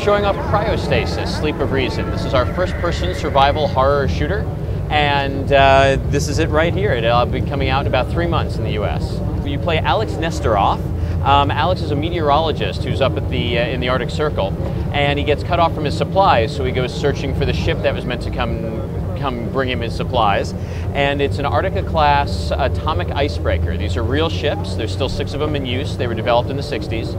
showing off Cryostasis, Sleep of Reason. This is our first-person survival horror shooter, and this is it right here. It'll be coming out in about 3 months in the US. You play Alex Nesterov. Alex is a meteorologist who's up at in the Arctic Circle, and he gets cut off from his supplies, so he goes searching for the ship that was meant to come bring him his supplies. And it's an Arctica-class atomic icebreaker. These are real ships. There's still 6 of them in use. They were developed in the 60s.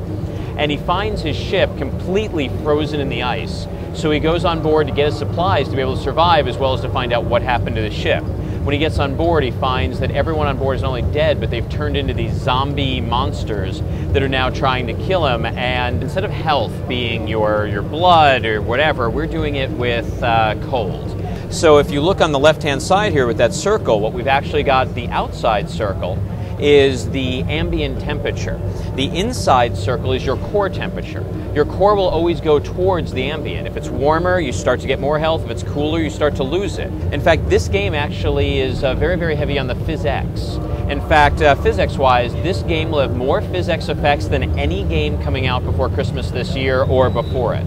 And he finds his ship completely frozen in the ice. So he goes on board to get his supplies to be able to survive, as well as to find out what happened to the ship. When he gets on board, he finds that everyone on board is not only dead, but they've turned into these zombie monsters that are now trying to kill him. And instead of health being your blood or whatever, we're doing it with cold. So if you look on the left-hand side here with that circle, what we've actually got, the outside circle, is the ambient temperature. The inside circle is your core temperature. Your core will always go towards the ambient. If it's warmer, you start to get more health. If it's cooler, you start to lose it. In fact, this game actually is very, very heavy on the physics. In fact, physics-wise, this game will have more physics effects than any game coming out before Christmas this year or before it.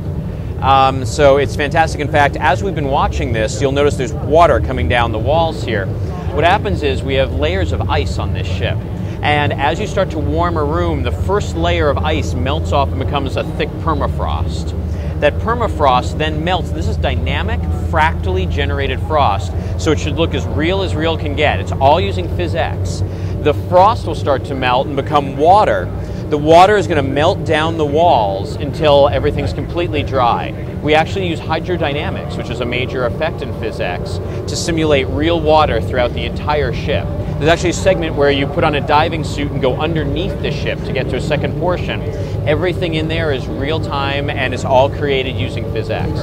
So it's fantastic. In fact, as we've been watching this, you'll notice there's water coming down the walls here. What happens is we have layers of ice on this ship. And as you start to warm a room, the first layer of ice melts off and becomes a thick permafrost. That permafrost then melts. This is dynamic, fractally generated frost, so it should look as real can get. It's all using physics. The frost will start to melt and become water. The water is going to melt down the walls until everything's completely dry. We actually use hydrodynamics, which is a major effect in physics, to simulate real water throughout the entire ship. There's actually a segment where you put on a diving suit and go underneath the ship to get to a second portion. Everything in there is real time and is all created using physics.